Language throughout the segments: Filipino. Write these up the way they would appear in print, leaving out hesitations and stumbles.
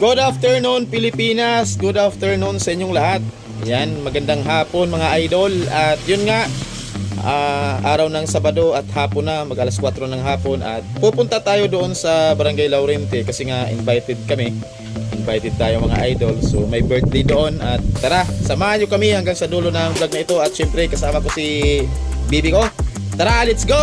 Good afternoon Pilipinas, good afternoon sa inyong lahat. Yan, magandang hapon mga idol. At yun nga, araw ng Sabado at hapon na, mag alas 4 ng hapon. At pupunta tayo doon sa Barangay Laurente kasi nga invited kami. Invited tayo mga idol. So may birthday doon. At tara, samahan nyo kami hanggang sa dulo ng vlog na ito. At syempre kasama ko si bibi ko. Tara, let's go!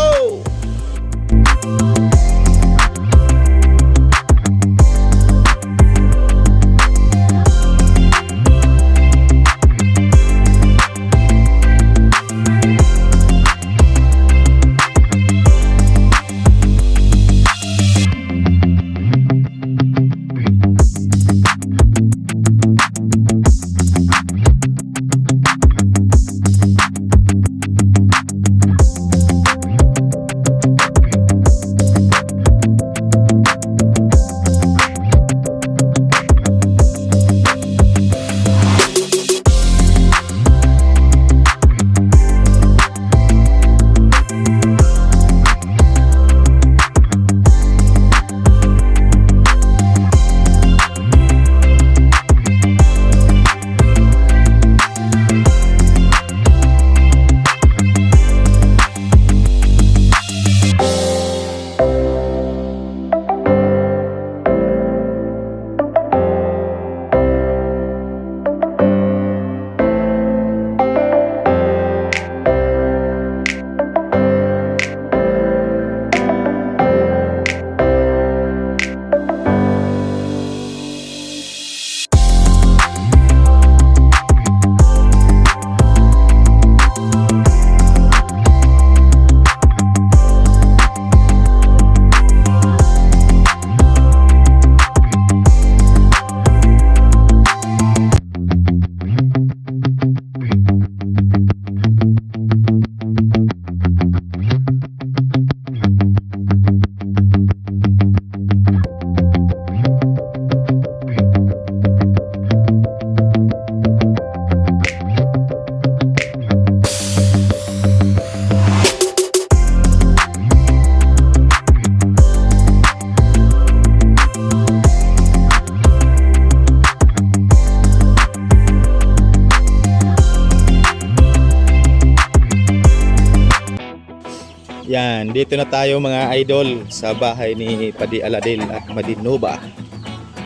Yan, dito na tayo mga idol sa bahay ni Padi Aladel at Madinova.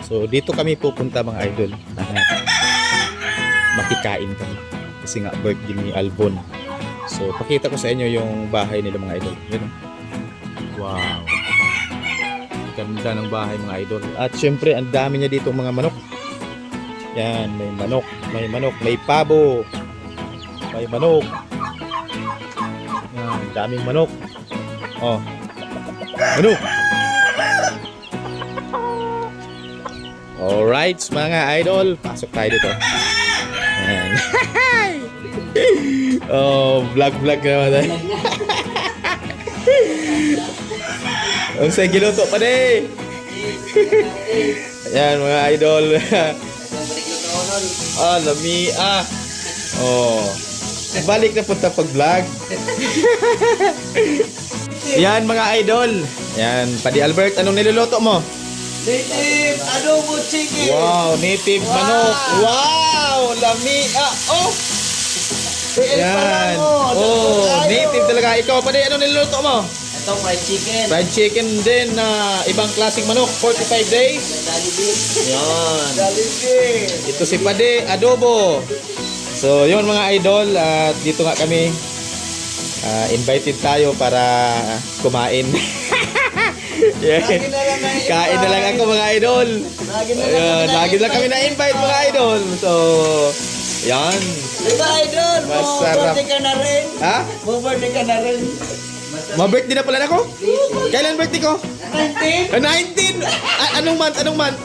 So dito kami pupunta mga idol. Makikain kami kasi nga birthday ni Albon. So pakita ko sa inyo yung bahay nila mga idol. Yan. Wow. Ganda ng bahay mga idol. At syempre ang dami niya dito mga manok. Yan, may manok, may pabo. May manok. Yan, daming manok. Oh. Manok. Alright, mga idol, pasok tayo dito. Ayan. Oh, vlog naman tayo. Ang say giluto pa de. Ayan mga idol. Ah, lamia. Oh. Balik na punta pag vlog. Yan mga idol. Yan, Padi Albert, anong niluluto mo? Native adobo chicken. Wow, native manok. Wow, lamia. Oh. Yan. Oh, native talaga. Ikaw, Padi, anong niluluto mo? Ito fried chicken. Fried chicken din na ibang klaseng manok, 45 days. Yan. Jollibee. Ito si Padi, adobo. So, yun mga idol, at dito nga kami. Invited tayo para kumain. Yeah. Kain na lang ako mga idol. Lagi lang kami na-invite mga idol. So, yan. Diba idol? Masarap. Birthday ka na rin. Ha? Birthday ka na rin. Ma-birthday na pala na ako? Kailan birthday ko? 19? 19! Anong month? Anong month?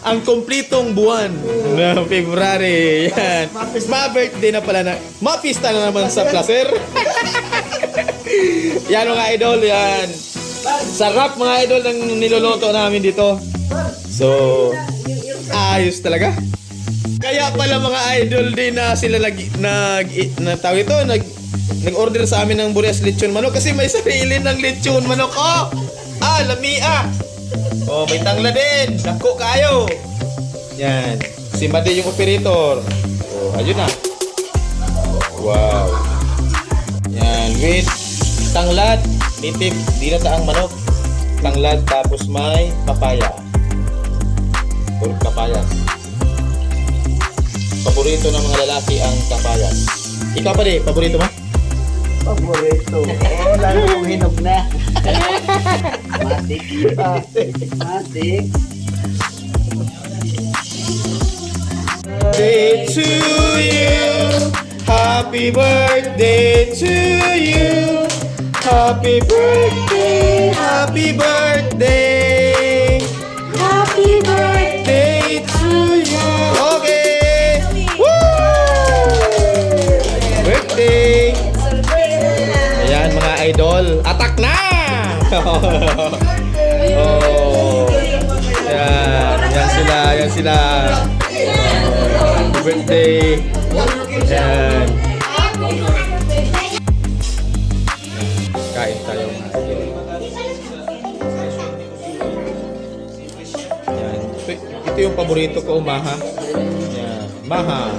Ang kumplitong buwan ng February. Yan. Ma-birthday na pala na. Ma-pista na naman sa placer. Yan mga idol, yan. Sarap mga idol ng niluluto namin dito. So, ayos talaga. Kaya pala mga idol din na sila nag-order sa amin ng Burias lechon manok kasi may sarili ng lechon manok. Oh! Ah, lamia. Oh, may tangla din. Dako kayo. Yan. Si Madi yung operator. Oh, ayun na. Wow. Yan, with tanglad. Native, dinata ang manok. Tanglad, tapos may papaya. Or papayas. Paborito ng mga lalaki ang papayas. Ikaw pa di, paborito mo? Paborito. Oh, lalo kong hinog na. Matik. Matik. Birthday to you. Happy birthday to you. Happy birthday. Happy birthday. Happy birthday! Day to you. Okay. Woo! Birthday. Ayan mga idol. Atak na! Oh. Yan. Yan sila. Yan sila. Happy birthday. Yan. Kain tayo mga idol. Yan. Ito yung paborito ko, Maha. Yan. Maha.